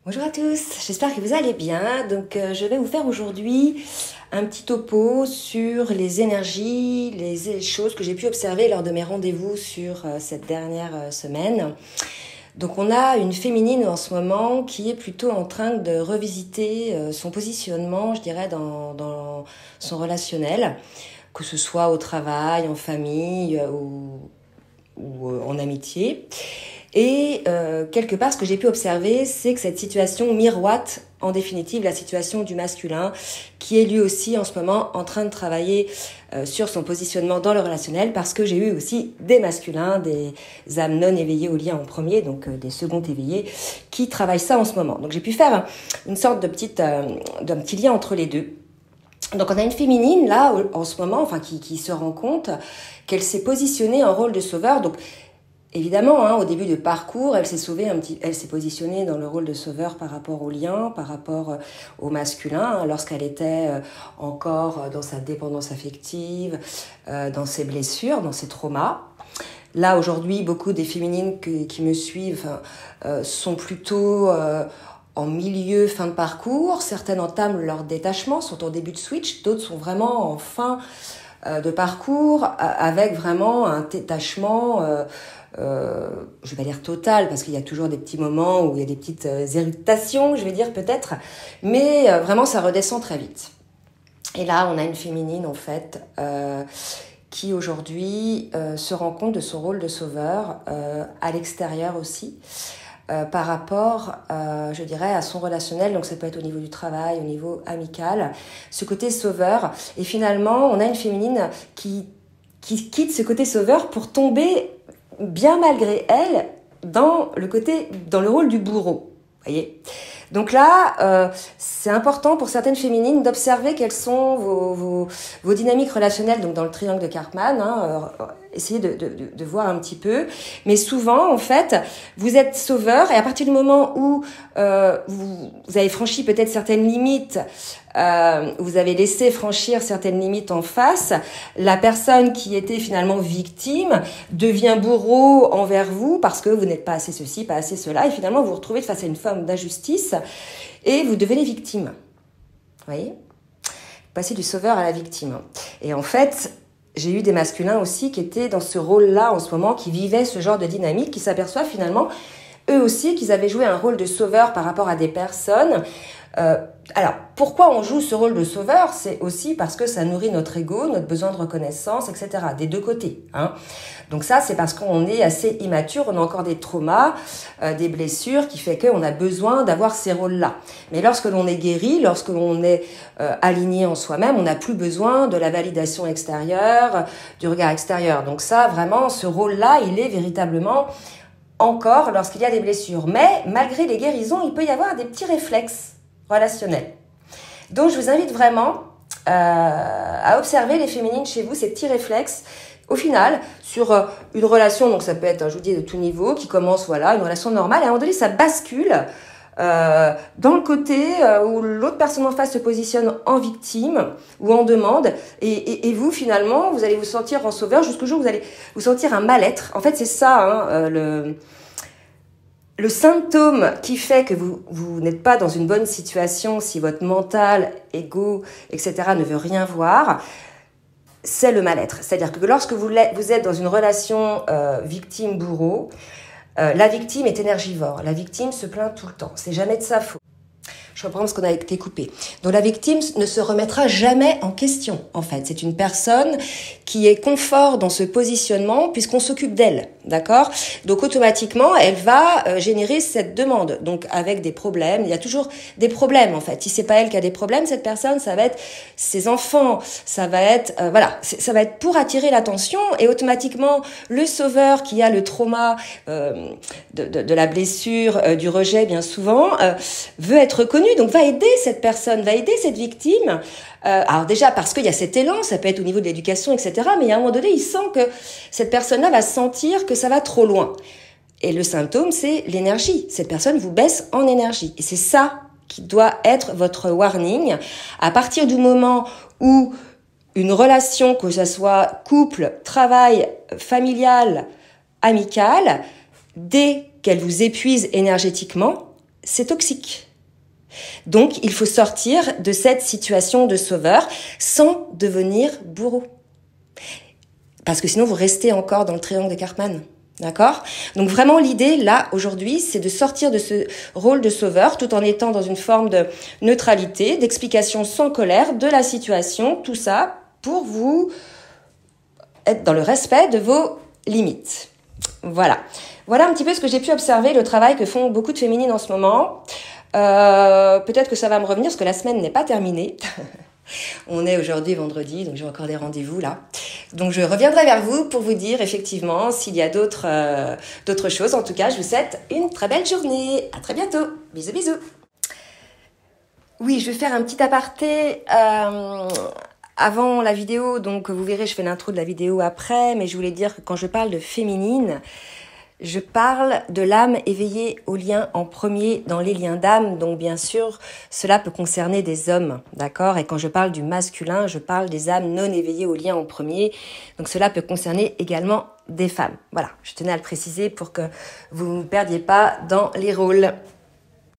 Bonjour à tous, j'espère que vous allez bien. Donc je vais vous faire aujourd'hui un petit topo sur les énergies, les choses que j'ai pu observer lors de mes rendez-vous sur cette dernière semaine. Donc on a une féminine en ce moment qui est plutôt en train de revisiter son positionnement, je dirais, dans son relationnel, que ce soit au travail, en famille ou en amitié. Et quelque part, ce que j'ai pu observer, c'est que cette situation miroite en définitive la situation du masculin qui est lui aussi en ce moment en train de travailler sur son positionnement dans le relationnel, parce que j'ai eu aussi des masculins, des âmes non éveillées au lien en premier, donc des seconds éveillés, qui travaillent ça en ce moment. Donc j'ai pu faire une sorte d'un petit lien entre les deux. Donc on a une féminine là en ce moment, enfin qui se rend compte qu'elle s'est positionnée en rôle de sauveur. Donc évidemment, au début de parcours, elle s'est positionnée dans le rôle de sauveur par rapport au lien, par rapport au masculin, lorsqu'elle était encore dans sa dépendance affective, dans ses blessures, dans ses traumas. Là, aujourd'hui, beaucoup des féminines qui me suivent sont plutôt en milieu, fin de parcours. Certaines entament leur détachement, sont en début de switch, d'autres sont vraiment en fin de parcours, avec vraiment un détachement je vais pas dire total, parce qu'il y a toujours des petits moments où il y a des petites irritations, je vais dire peut-être, mais vraiment ça redescend très vite. Et là on a une féminine en fait qui aujourd'hui se rend compte de son rôle de sauveur à l'extérieur aussi, par rapport, je dirais, à son relationnel. Donc ça peut être au niveau du travail, au niveau amical, ce côté sauveur. Et finalement on a une féminine qui quitte ce côté sauveur pour tomber bien malgré elle dans le rôle du bourreau, voyez. Donc là, c'est important pour certaines féminines d'observer quelles sont vos dynamiques relationnelles, donc dans le triangle de Karpman, essayez de voir un petit peu. Mais souvent, en fait, vous êtes sauveur, et à partir du moment où vous avez franchi peut-être certaines limites, vous avez laissé franchir certaines limites en face, la personne qui était finalement victime devient bourreau envers vous parce que vous n'êtes pas assez ceci, pas assez cela, et finalement vous vous retrouvez face à une forme d'injustice et vous devenez victime. Vous voyez ? Vous passez du sauveur à la victime. Et en fait, j'ai eu des masculins aussi qui étaient dans ce rôle-là en ce moment, qui vivaient ce genre de dynamique, qui s'aperçoivent finalement eux aussi qu'ils avaient joué un rôle de sauveur par rapport à des personnes. Alors, pourquoi on joue ce rôle de sauveur ? C'est aussi parce que ça nourrit notre ego, notre besoin de reconnaissance, etc. Des deux côtés. Donc ça, c'est parce qu'on est assez immature, on a encore des traumas, des blessures, qui fait qu'on a besoin d'avoir ces rôles-là. Mais lorsque l'on est guéri, lorsque l'on est aligné en soi-même, on n'a plus besoin de la validation extérieure, du regard extérieur. Donc ça, vraiment, ce rôle-là, il est véritablement encore lorsqu'il y a des blessures. Mais malgré les guérisons, il peut y avoir des petits réflexes relationnels. Donc je vous invite vraiment à observer les féminines chez vous, ces petits réflexes. Au final, sur une relation, donc ça peut être, je vous dis, de tout niveau, qui commence, voilà, une relation normale, et à un moment donné, ça bascule dans le côté où l'autre personne en face se positionne en victime ou en demande, et vous, finalement, vous allez vous sentir en sauveur jusqu'au jour où vous allez vous sentir un mal-être. En fait, c'est ça, le symptôme qui fait que vous n'êtes pas dans une bonne situation, si votre mental, ego, etc. ne veut rien voir, c'est le mal-être. C'est-à-dire que lorsque vous êtes dans une relation victime-bourreau, la victime est énergivore. La victime se plaint tout le temps. C'est jamais de sa faute. Je reprends ce qu'on a été coupé. Donc la victime ne se remettra jamais en question, en fait. C'est une personne qui est confort dans ce positionnement puisqu'on s'occupe d'elle, d'accord ? Donc automatiquement, elle va générer cette demande. Donc avec des problèmes, il y a toujours des problèmes, en fait. Si c'est pas elle qui a des problèmes, cette personne, ça va être ses enfants, ça va être ça va être pour attirer l'attention, et automatiquement le sauveur qui a le trauma de la blessure, du rejet bien souvent, veut être reconnu, donc va aider cette personne, va aider cette victime. Alors déjà parce qu'il y a cet élan, ça peut être au niveau de l'éducation, etc. Mais à un moment donné, il sent que cette personne-là va sentir que ça va trop loin. Et le symptôme, c'est l'énergie. Cette personne vous baisse en énergie. Et c'est ça qui doit être votre warning. À partir du moment où une relation, que ce soit couple, travail, familial, amical, dès qu'elle vous épuise énergétiquement, c'est toxique. Donc, il faut sortir de cette situation de sauveur sans devenir bourreau. Parce que sinon, vous restez encore dans le triangle de Karpman. D'accord? Donc vraiment, l'idée, là, aujourd'hui, c'est de sortir de ce rôle de sauveur tout en étant dans une forme de neutralité, d'explication sans colère de la situation, tout ça pour vous être dans le respect de vos limites. Voilà. Voilà un petit peu ce que j'ai pu observer, le travail que font beaucoup de féminines en ce moment. Peut-être que ça va me revenir parce que la semaine n'est pas terminée. On est aujourd'hui vendredi, donc j'ai encore des rendez-vous là. Donc je reviendrai vers vous pour vous dire effectivement s'il y a d'autres choses. En tout cas, je vous souhaite une très belle journée. À très bientôt. Bisous, bisous. Oui, je vais faire un petit aparté avant la vidéo. Donc vous verrez, je fais l'intro de la vidéo après. Mais je voulais dire que quand je parle de féminine, je parle de l'âme éveillée au lien en premier dans les liens d'âme. Donc bien sûr, cela peut concerner des hommes, d'accord? Et quand je parle du masculin, je parle des âmes non éveillées au lien en premier. Donc cela peut concerner également des femmes. Voilà, je tenais à le préciser pour que vous ne perdiez pas dans les rôles.